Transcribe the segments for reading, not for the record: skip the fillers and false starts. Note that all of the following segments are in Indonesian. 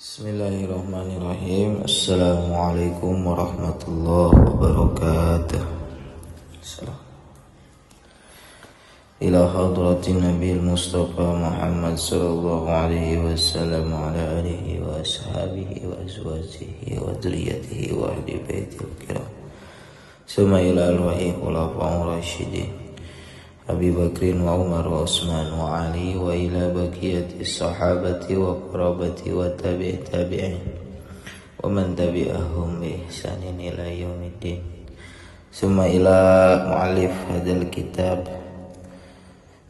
Bismillahirrahmanirrahim. Assalamualaikum warahmatullahi wabarakatuh. Ila hadratin Nabi Mustafa Muhammad sallallahu alaihi wasallam wa ala alihi wa ashabihi wa azwajihi wa dzurriyyatihi wa ahli baitihi kiram. Summa ila al-wahi khulafa'ur rasyidin Abi Bakrin wa Umar wa Utsman wa Ali wa ila baqiyati sahabati wa qarabati wa tabi'i tabi'in wa man tabi'ahum bi ihsanin ila yaumiddin. Summa ila mu'allif hadzal kitab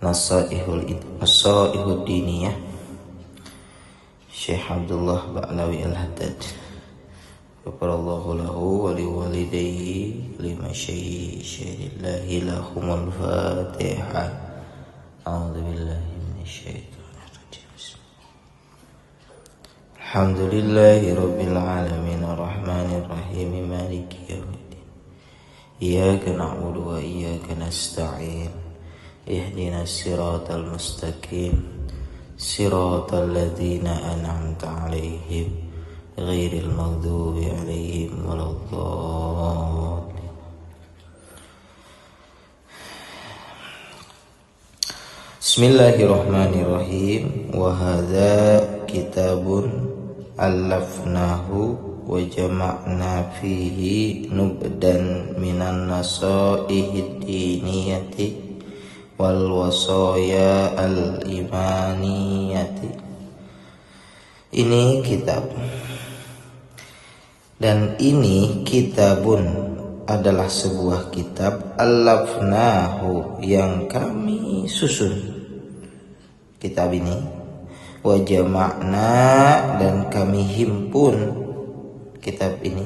Nasaihul Diniyah Syekh Abdullah Ba'lawi Al-Haddad Ghafarallahu lahu wa liwalidayhi limasyayikhillah lahumul Fatihah. A'udzu billahi minasyaitonir rajim. Alhamdulillahi rabbil alamin arrahmanir rahim maliki yaumiddin. Iyyaka na'budu wa iyyaka nasta'in. Ihdinas siratal mustaqim. Siratal ladzina an'amta 'alaihim ghairil maghdubi 'alaihim waladdallin. Bismillahirrahmanirrahim. Wa hadza kitabun allafnahu wa jama'na fihi nubdan minan nasaihid diniyati wal wasaya al imaniyati. Ini kitab, dan ini kitabun adalah sebuah kitab allafnahu yang kami susun kitab ini, wa jama'na dan kami himpun kitab ini,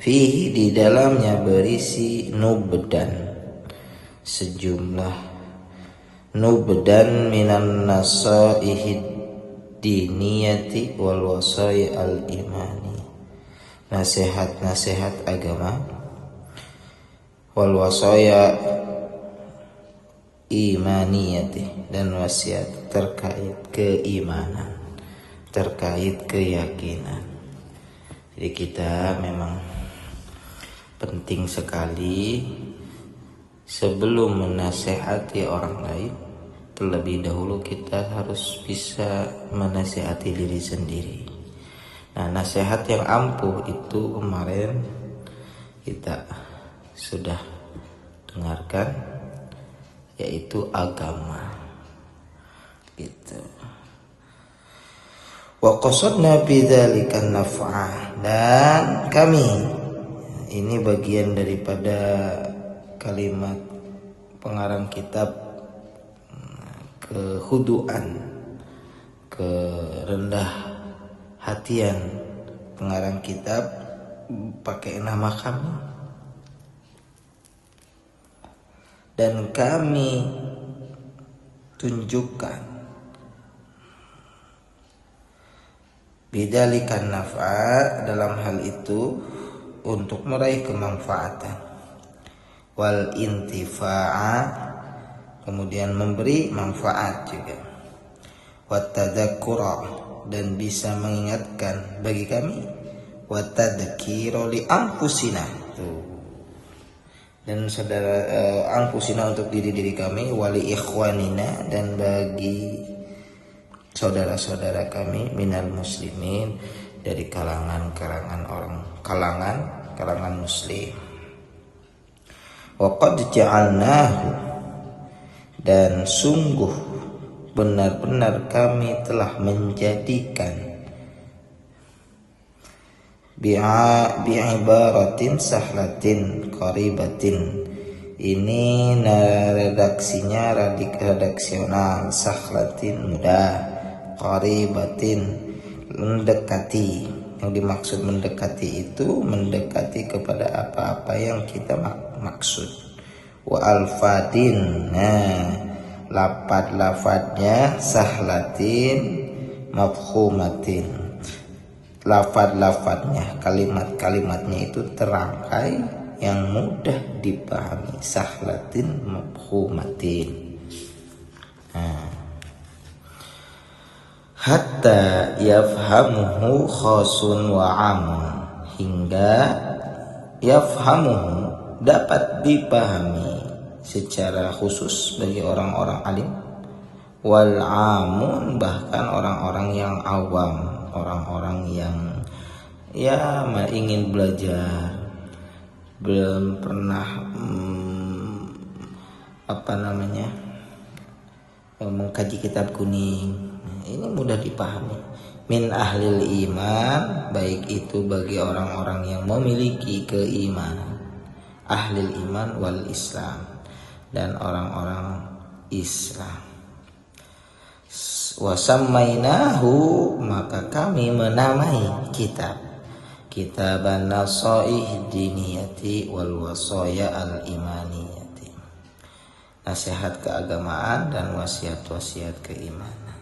fihi di dalamnya berisi nubdan sejumlah nubdan minan nasaihid diniyati wal wasai al imani, nasihat-nasihat agama, wal wasaya imaniyati, dan wasiat terkait keimanan, terkait keyakinan. Jadi kita memang penting sekali sebelum menasehati orang lain, terlebih dahulu kita harus bisa menasihati diri sendiri. Nah, nasihat yang ampuh itu kemarin kita sudah dengarkan, yaitu agama. Gitu. Wa qasadna bidzalika naf'a, dan kami, ini bagian daripada kalimat pengarang kitab, kehuduan, kerendah hatian pengarang kitab pakai nama kami, dan kami tunjukkan bidzalikan naf'a, dalam hal itu untuk meraih kemanfaatan, wal intifa'a, kemudian memberi manfaat juga, wattadzakura, dan bisa mengingatkan bagi kami, wattadzkira li anfusina, dan saudara anfusina untuk diri kami, wali ikhwanina, dan bagi saudara-saudara kami, minal muslimin, dari kalangan muslim. Wa qad ja'alnahu, dan sungguh benar-benar kami telah menjadikan bi'ibaratin sahlatin qaribatin, ini redaksinya redaksional, sahlatin mudah, qaribatin mendekati. Yang dimaksud mendekati itu mendekati kepada apa-apa yang kita maksud. Wa alfadin, nah lafad-lafadnya sahlatin mafhumatin, lafad-lafadnya, kalimat-kalimatnya itu terangkai yang mudah dipahami, sahlatin mafhumatin. Nah, hatta yafhamuhu khasun wa amun, hingga yafhamuhu dapat dipahami secara khusus bagi orang-orang alim, wal amun bahkan orang-orang yang awam, orang-orang yang ya ingin belajar, belum pernah mengkaji kitab kuning. Ini mudah dipahami. Min ahlil iman, baik itu bagi orang-orang yang memiliki keimanan, ahlil iman wal Islam, dan orang-orang Islam. Wasammainahu, maka kami menamai kitaban nasaih diniyati wal wasaya al imaniyati, nasihat keagamaan dan wasiat-wasiat keimanan.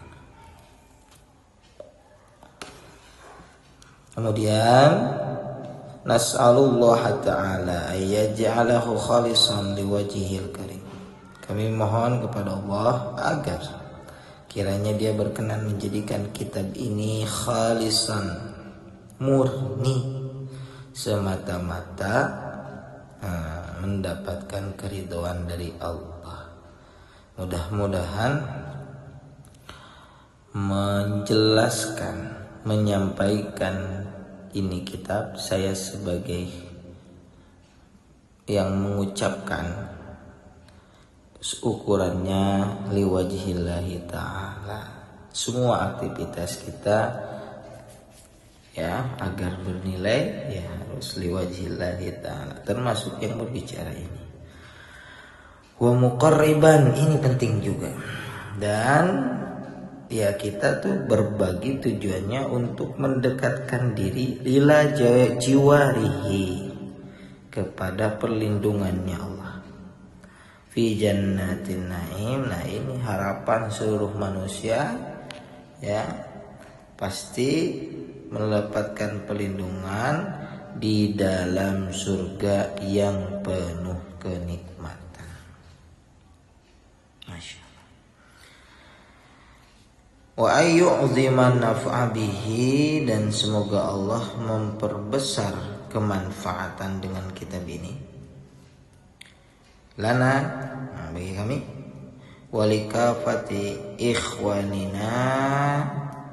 Kemudian nas'alullah ta'ala ayyaj'alahu khalisan liwajhihil karim. Kami mohon kepada Allah agar kiranya Dia berkenan menjadikan kitab ini khalisan, murni, semata-mata mendapatkan keridhaan dari Allah. Mudah-mudahan menjelaskan, menyampaikan ini kitab, saya sebagai yang mengucapkan ukurannya liwajhillahi ta'ala. Semua aktivitas kita ya agar bernilai ya harus liwajhillahi ta'ala, termasuk yang berbicara ini. Wa muqarriban, ini penting juga. Dan ya kita tuh berbagi tujuannya untuk mendekatkan diri lila jiwarihi, kepada perlindungannya Allah, fi jannatin naim. Nah ini harapan seluruh manusia ya, pasti mendapatkan perlindungan di dalam surga yang penuh kenikmatan. Masya Allah. Wa ayyu'ziman naf'a bihi, dan semoga Allah memperbesar kemanfaatan dengan kitab ini. Lana, bagi kami, walikafati ikhwanina,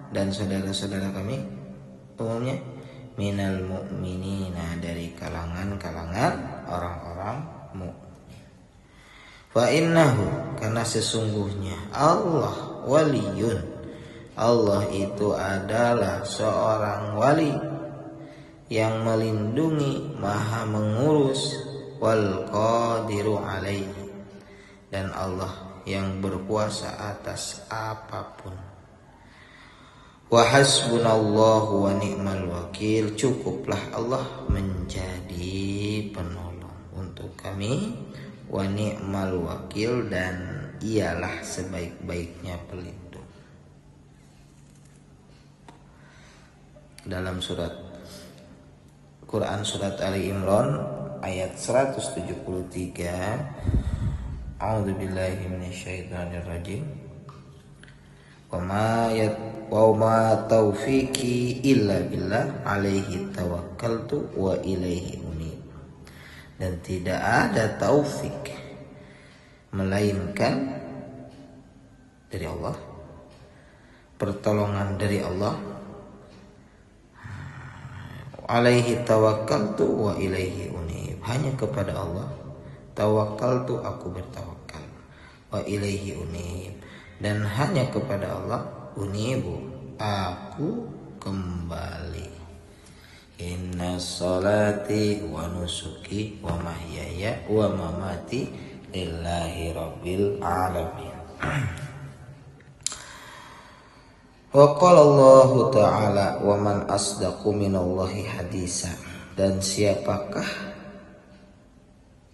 dan saudara-saudara kami umumnya, minal mu'minina, dari kalangan-kalangan orang-orang mukmin. Fa innahu, karena sesungguhnya Allah waliyun, Allah itu adalah seorang wali yang melindungi, maha mengurus, wal qadiru alaihi, dan Allah yang berkuasa atas apapun. Wa hasbunallahu wa ni'mal wakil, cukuplah Allah menjadi penolong untuk kami, wa ni'mal wakil, dan ialah sebaik-baiknya pelindung. Dalam surat Quran surat Ali Imran ayat 173, A'udzubillahi minasyaitonirrajim. Wa ma taufiqi illa billah alaihi tawakkaltu wa ilaihi unib. Dan tidak ada taufik melainkan dari Allah, pertolongan dari Allah. Alaihi tawakkaltu wa ilaihi unib, hanya kepada Allah tawakkaltu, aku bertawakal, wa ilaihi unib, dan hanya kepada Allah unibu, aku kembali. Inna salati wa nusuki wa mahyaya wa mamati lillahi rabbil alamin. Wa qala Allah ta'ala wa man asdaqu minallahi hadisa, dan siapakah,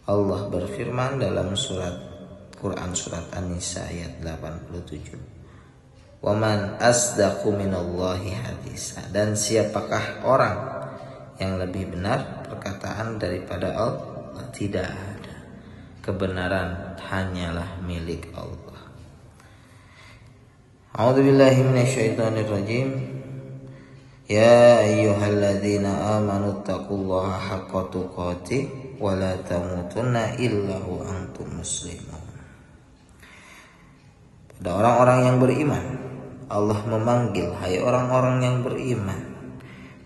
Allah berfirman dalam surat Quran surat An-Nisa ayat 87, wa man asdaqu minallahi hadisa, dan siapakah orang yang lebih benar perkataan daripada Allah? Tidak ada, kebenaran hanyalah milik Allah. A'udzubillahi minasyaitonirrajim. Ya ayyuhalladzina amanu taqullaha haqqa tuqatih wa la tamutunna illa wa antum muslimun. Pada orang-orang yang beriman, Allah memanggil, hai orang-orang yang beriman,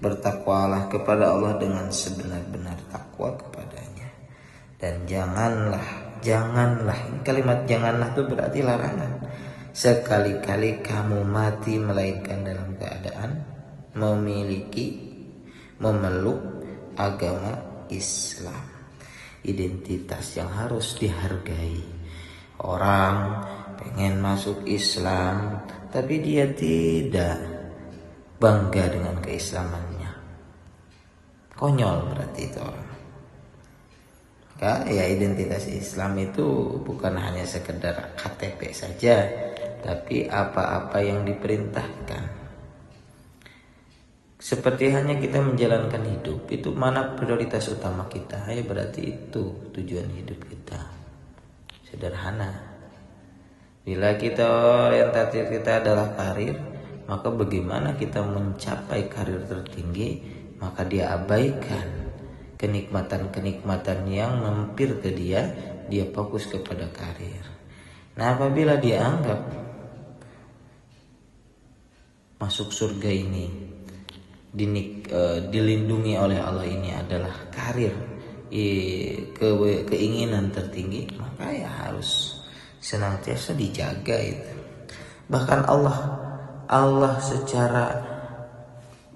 bertakwalah kepada Allah dengan sebenar-benar takwa kepadanya. Dan janganlah, kalimat janganlah itu berarti larangan. Sekali-kali kamu mati melainkan dalam keadaan memeluk agama Islam. Identitas yang harus dihargai. Orang pengen masuk Islam tapi dia tidak bangga dengan keislamannya, konyol berarti itu orang. Ya, identitas Islam itu bukan hanya sekedar KTP saja, tapi apa-apa yang diperintahkan. Seperti hanya kita menjalankan hidup, itu mana prioritas utama kita, ya berarti itu tujuan hidup kita. Sederhana. Bila kita orientatif kita adalah karir, maka bagaimana kita mencapai karir tertinggi, maka dia abaikan kenikmatan-kenikmatan yang mampir ke dia fokus kepada karir. Nah, apabila dia anggap masuk surga ini dilindungi oleh Allah ini adalah karir, keinginan tertinggi, maka ya harus senantiasa dijaga itu. Bahkan Allah secara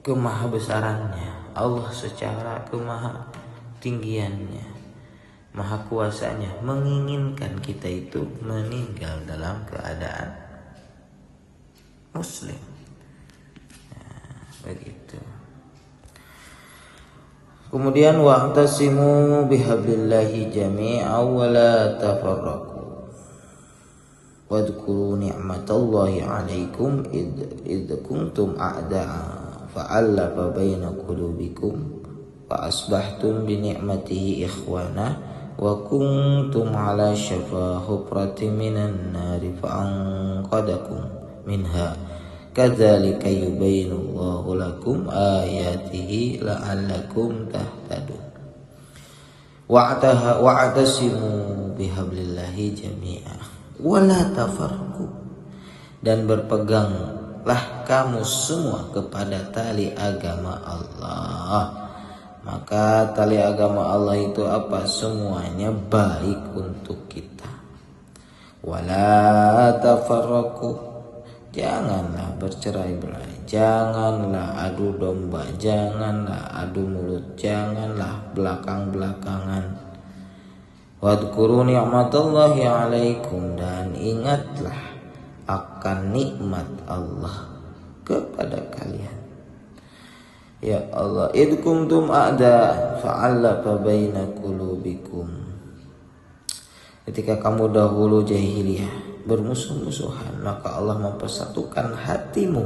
kemahabesarannya, Allah secara kemahatinggiannya, maha kuasanya menginginkan kita itu meninggal dalam keadaan muslim. Nah, begitu. Kemudian wa'tasimu bihablillahi jami'an wa la tafarraqu. Wadhkuru ni'matallahi 'alaikum id kuntum a'da'a fa'alafa baina qulubikum fa asbahtum bi ni'matihi ikhwana wa kuntum 'ala syafa hufratin minan nari fa anqadakum minha kadzalika yubayyinullahu lakum ayatihi la'allakum tahtadun. Wa'tasimu bihablillahi jami'an wala tafarraqu, dan berpeganglah kamu semua kepada tali agama Allah. Maka tali agama Allah itu apa? Semuanya baik untuk kita. Wala tafarraqu, janganlah bercerai-berai, janganlah adu domba, janganlah adu mulut, janganlah belakang-belakangan. Wadhkuru ni'matallahi 'alaikum, dan ingatlah akan nikmat Allah kepada kalian. Ya Allah, id kuntum a'da fa'alafa baina qulubikum. Ketika kamu dahulu jahiliyah bermusuh-musuhan, maka Allah mempersatukan hatimu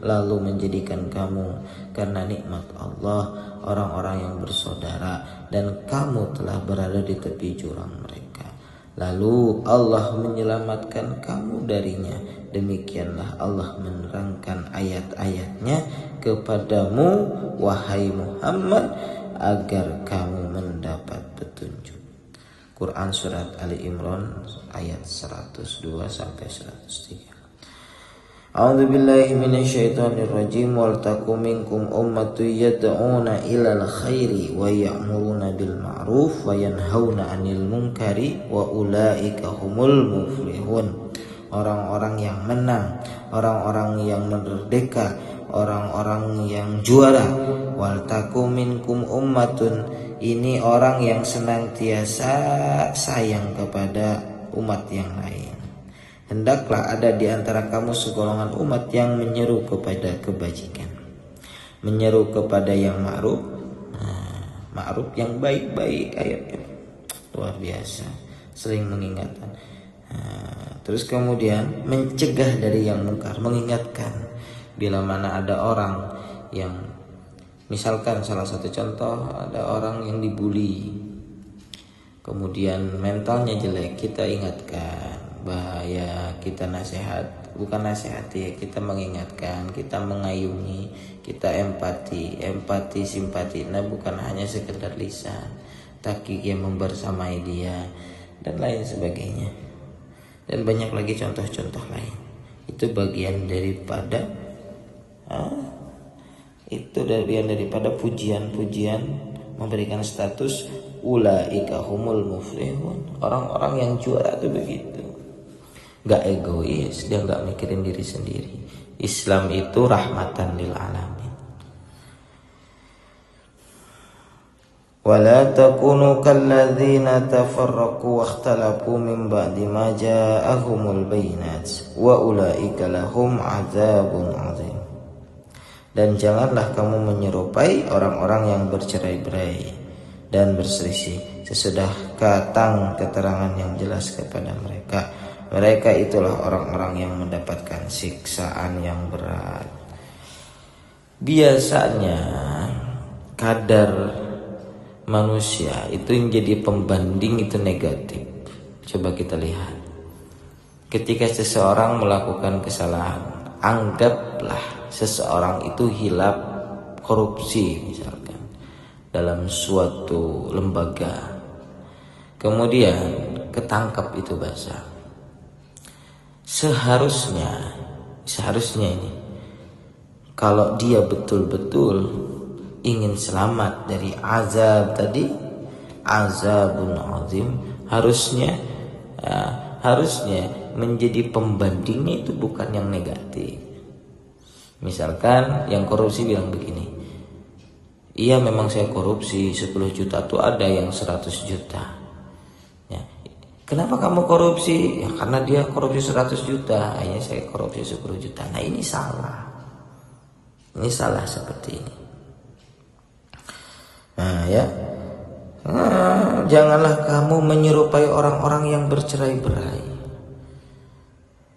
lalu menjadikan kamu karena nikmat Allah orang-orang yang bersaudara, dan kamu telah berada di tepi jurang mereka. Lalu Allah menyelamatkan kamu darinya. Demikianlah Allah menerangkan ayat-ayatnya kepadamu wahai Muhammad agar kamu mendapat petunjuk. Quran surat Ali Imran ayat 102 sampai 103. A'udzu billahi minasyaitonir rajim. Wal takum minkum ummatun yad'una ilal khairi wa ya'muruna bil ma'ruf wa yanhauna 'anil munkari wa ulaika humul muflihun. Orang-orang yang menang, orang-orang yang merdeka, orang-orang yang juara. Wal takum minkum ummatun, ini orang yang senantiasa sayang kepada umat yang lain. Hendaklah ada di antara kamu segolongan umat yang menyeru kepada kebajikan, menyeru kepada yang ma'ruf, ma'ruf yang baik-baik, ayatnya luar biasa, sering mengingatkan. Terus kemudian mencegah dari yang mungkar, mengingatkan bila mana ada orang yang, misalkan salah satu contoh, ada orang yang dibully, kemudian mentalnya jelek, kita ingatkan bahaya kita nasihat, bukan nasihati, kita mengingatkan, kita mengayungi, kita empati, simpati. Nah, bukan hanya sekedar lisan, tapi yang membersamai dia dan lain sebagainya. Dan banyak lagi contoh-contoh lain. Itu bagian daripada pujian-pujian, memberikan status ulaika humul muflihun. Orang-orang yang juara itu begitu. Gak egois, dia gak mikirin diri sendiri. Islam itu rahmatan lil alamin. Wala takunu kalladzina tafarraqu wakhtalafu min ba'di ma ja'ahumul bayinat wa ulaika lahum adzabun adzim. Dan janganlah kamu menyerupai orang-orang yang bercerai-berai dan berselisih sesudah datang keterangan yang jelas kepada mereka. Mereka itulah orang-orang yang mendapatkan siksaan yang berat. Biasanya kadar manusia itu yang jadi pembanding itu negatif. Coba kita lihat. Ketika seseorang melakukan kesalahan, anggaplah seseorang itu hilaf korupsi misalkan dalam suatu lembaga, kemudian ketangkap itu basah. Seharusnya ini kalau dia betul-betul ingin selamat dari azab tadi, azabun azim, harusnya menjadi pembandingnya itu bukan yang negatif. Misalkan yang korupsi bilang begini, iya memang saya korupsi 10 juta tuh ada yang 100 juta ya. Kenapa kamu korupsi? Ya karena dia korupsi 100 juta, akhirnya saya korupsi 10 juta. Nah ini salah. Ini salah seperti ini. Nah ya, janganlah kamu menyerupai orang-orang yang bercerai-berai,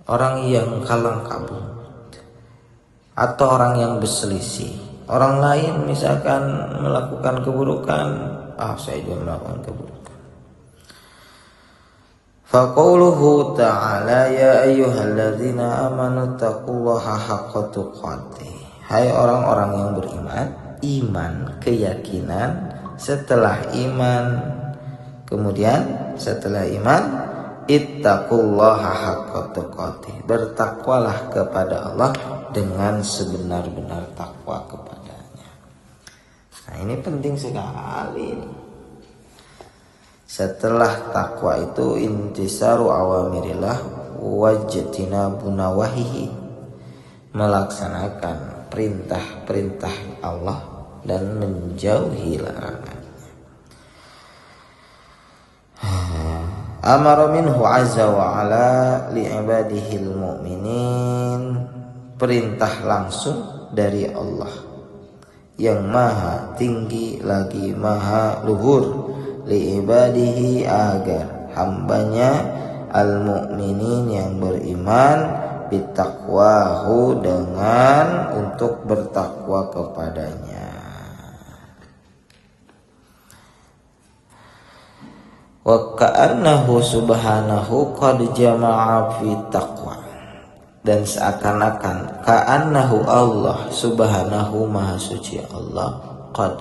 orang yang kalang kabut, atau orang yang berselisih. Orang lain misalkan melakukan keburukan, saya juga melakukan keburukan. Faqauluhu ta'ala ya ayyuhalladzina amanu taqullaha haqqa tuqatih. Hai orang-orang yang beriman, iman, keyakinan, setelah iman, kemudian setelah iman, ittaqullaha haqqa tuqatih. Bertakwalah kepada Allah dengan sebenar-benar takwa kepadanya. Nah ini penting sekali. Setelah takwa itu intisaru awamirillah wajtinabu nawahihi, melaksanakan perintah-perintah Allah dan menjauhi larangan. Amara minhu azza wa ala li'ibadihil mu'minin, perintah langsung dari Allah yang maha tinggi lagi maha luhur, li'ibadihi agar hambanya al-mu'minin yang beriman, bitakwahu dengan untuk bertakwa kepadanya. Wa ka'annahu subhanahu qad jama'a fi taqwa, dan seakan-akan ka'annahu Allah subhanahu maha suci Allah qad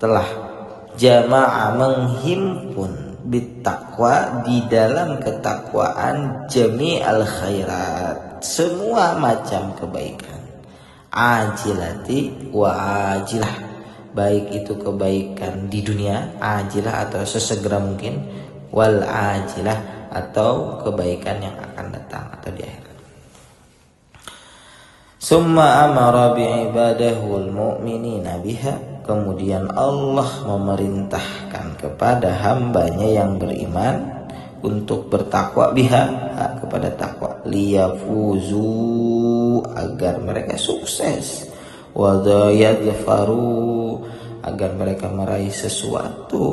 telah jama'a menghimpun bittaqwa di dalam ketakwaan jami'al khairat, semua macam kebaikan, ajilati wa ajilah, baik itu kebaikan di dunia ajilah atau sesegera mungkin, wal ajilah atau kebaikan yang akan datang atau di akhirat. Summa amara bi'ibadahul mu'minina biha, kemudian Allah memerintahkan kepada hambanya yang beriman untuk bertakwa biha, kepada takwa, liyafuzu, agar mereka sukses, wa yadfaru, agar mereka meraih sesuatu.